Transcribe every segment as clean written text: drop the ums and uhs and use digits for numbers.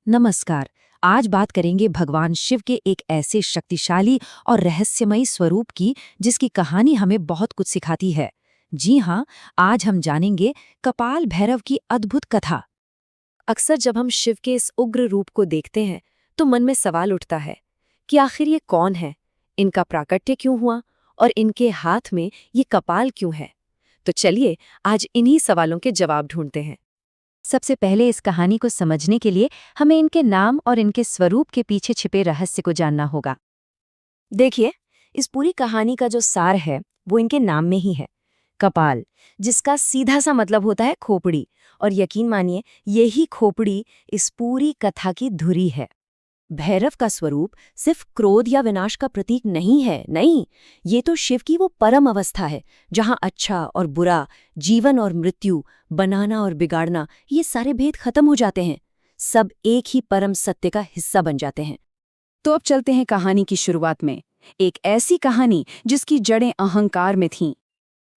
नमस्कार। आज बात करेंगे भगवान शिव के एक ऐसे शक्तिशाली और रहस्यमयी स्वरूप की जिसकी कहानी हमें बहुत कुछ सिखाती है। जी हाँ, आज हम जानेंगे कपाल भैरव की अद्भुत कथा। अक्सर जब हम शिव के इस उग्र रूप को देखते हैं तो मन में सवाल उठता है कि आखिर ये कौन है, इनका प्राकट्य क्यों हुआ और इनके हाथ में ये कपाल क्यों है। तो चलिए आज इन्हीं सवालों के जवाब ढूंढते हैं। सबसे पहले इस कहानी को समझने के लिए हमें इनके नाम और इनके स्वरूप के पीछे छिपे रहस्य को जानना होगा। देखिए, इस पूरी कहानी का जो सार है वो इनके नाम में ही है। कपाल, जिसका सीधा सा मतलब होता है खोपड़ी, और यकीन मानिए यही खोपड़ी इस पूरी कथा की धुरी है। भैरव का स्वरूप सिर्फ क्रोध या विनाश का प्रतीक नहीं है, नहीं, ये तो शिव की वो परम अवस्था है जहां अच्छा और बुरा, जीवन और मृत्यु, बनाना और बिगाड़ना, ये सारे भेद खत्म हो जाते हैं। सब एक ही परम सत्य का हिस्सा बन जाते हैं। तो अब चलते हैं कहानी की शुरुआत में। एक ऐसी कहानी जिसकी जड़ें अहंकार में थीं।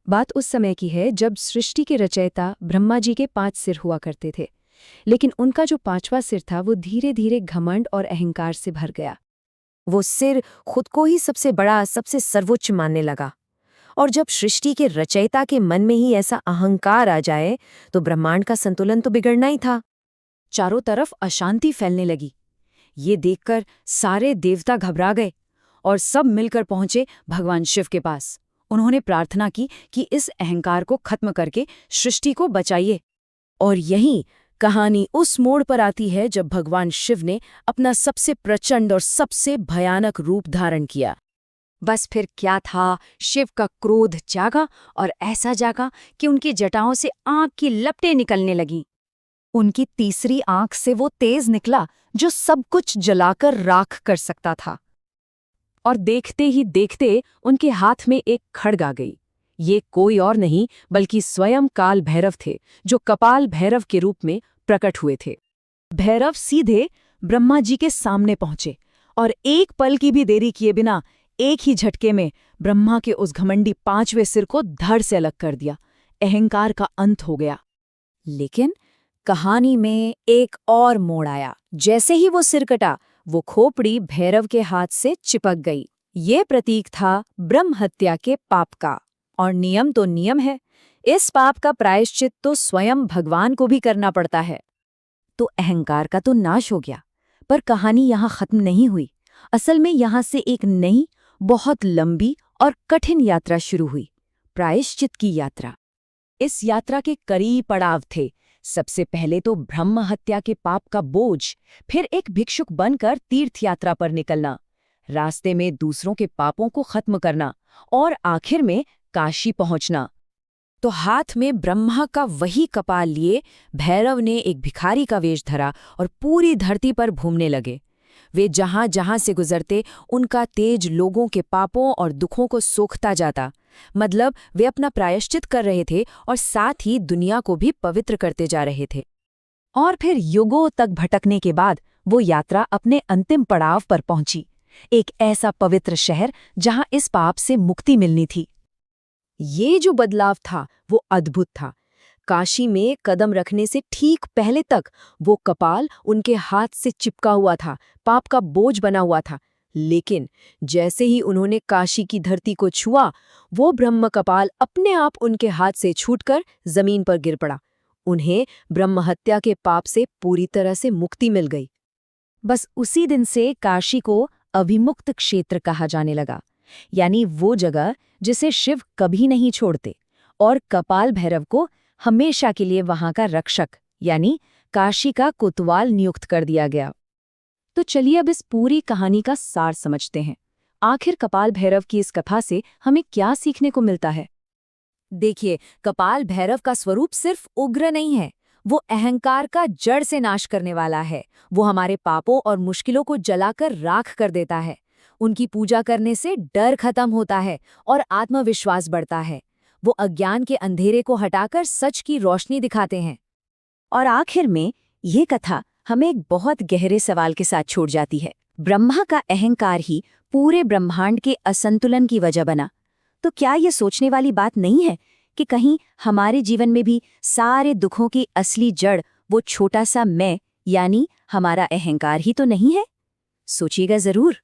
बात उस समय की है जब सृष्टि के रचयिता ब्रह्मा जी के 5 सिर हुआ करते थे, लेकिन उनका जो 5वां सिर था वो धीरे धीरे घमंड और अहंकार से भर गया। वो सिर खुद को ही सबसे बड़ा, सबसे सर्वोच्च मानने लगा। और जब सृष्टि के रचयिता के मन में ही ऐसा अहंकार आ जाए तो ब्रह्मांड का संतुलन तो बिगड़ना ही था। चारों तरफ अशांति फैलने लगी। ये देखकर सारे देवता घबरा गए और सब मिलकर पहुंचे भगवान शिव के पास। उन्होंने प्रार्थना की कि इस अहंकार को खत्म करके सृष्टि को बचाइए। और यही कहानी उस मोड़ पर आती है जब भगवान शिव ने अपना सबसे प्रचंड और सबसे भयानक रूप धारण किया। बस फिर क्या था, शिव का क्रोध जागा और ऐसा जागा कि उनकी जटाओं से आग की लपटें निकलने लगीं। उनकी तीसरी आंख से वो तेज निकला जो सब कुछ जलाकर राख कर सकता था। और देखते ही देखते उनके हाथ में एक खड्ग आ गई। ये कोई और नहीं बल्कि स्वयं काल भैरव थे, जो कपाल भैरव के रूप में प्रकट हुए थे। भैरव सीधे ब्रह्मा जी के सामने पहुंचे और एक पल की भी देरी किए बिना एक ही झटके में ब्रह्मा के उस घमंडी 5वें सिर को धड़ से अलग कर दिया। अहंकार का अंत हो गया। लेकिन कहानी में एक और मोड़ आया। जैसे ही वो सिर कटा, वो खोपड़ी भैरव के हाथ से चिपक गई। ये प्रतीक था ब्रह्म हत्या के पाप का। और नियम तो नियम है, इस पाप का प्रायश्चित तो स्वयं भगवान को भी करना पड़ता है। तो अहंकार का तो नाश हो गया, पर कहानी यहाँ खत्म नहीं हुई। असल में यहाँ से एक नई, बहुत लंबी और कठिन यात्रा शुरू हुई, प्रायश्चित की यात्रा। इस यात्रा के कई पड़ाव थे। सबसे पहले तो ब्रह्म हत्या के पाप का बोझ, फिर एक भिक्षुक बनकर तीर्थ यात्रा पर निकलना, रास्ते में दूसरों के पापों को खत्म करना और आखिर में काशी पहुंचना। तो हाथ में ब्रह्मा का वही कपाल लिए भैरव ने एक भिखारी का वेश धरा और पूरी धरती पर घूमने लगे। वे जहां जहां से गुजरते उनका तेज लोगों के पापों और दुखों को सोखता जाता। मतलब वे अपना प्रायश्चित कर रहे थे और साथ ही दुनिया को भी पवित्र करते जा रहे थे। और फिर युगों तक भटकने के बाद वो यात्रा अपने अंतिम पड़ाव पर पहुंची, एक ऐसा पवित्र शहर जहां इस पाप से मुक्ति मिलनी थी। ये जो बदलाव था वो अद्भुत था। काशी में कदम रखने से ठीक पहले तक वो कपाल उनके हाथ से चिपका हुआ था, पाप का बोझ बना हुआ था। लेकिन जैसे ही उन्होंने काशी की धरती को छुआ, वो ब्रह्म कपाल अपने आप उनके हाथ से छूटकर जमीन पर गिर पड़ा। उन्हें ब्रह्म हत्या के पाप से पूरी तरह से मुक्ति मिल गई। बस उसी दिन से काशी को अभिमुक्त क्षेत्र कहा जाने लगा, यानी वो जगह जिसे शिव कभी नहीं छोड़ते, और कपाल भैरव को हमेशा के लिए वहां का रक्षक यानी काशी का कोतवाल नियुक्त कर दिया गया। तो चलिए अब इस पूरी कहानी का सार समझते हैं। आखिर कपाल भैरव की इस कथा से हमें क्या सीखने को मिलता है? देखिए, कपाल भैरव का स्वरूप सिर्फ उग्र नहीं है, वो अहंकार का जड़ से नाश करने वाला है। वो हमारे पापों और मुश्किलों को जलाकर राख कर देता है। उनकी पूजा करने से डर खत्म होता है और आत्मविश्वास बढ़ता है। वो अज्ञान के अंधेरे को हटाकर सच की रोशनी दिखाते हैं। और आखिर में ये कथा हमें एक बहुत गहरे सवाल के साथ छोड़ जाती है। ब्रह्मा का अहंकार ही पूरे ब्रह्मांड के असंतुलन की वजह बना। तो क्या ये सोचने वाली बात नहीं है कि कहीं हमारे जीवन में भी सारे दुखों की असली जड़ वो छोटा सा मैं यानी हमारा अहंकार ही तो नहीं है? सोचिएगा जरूर।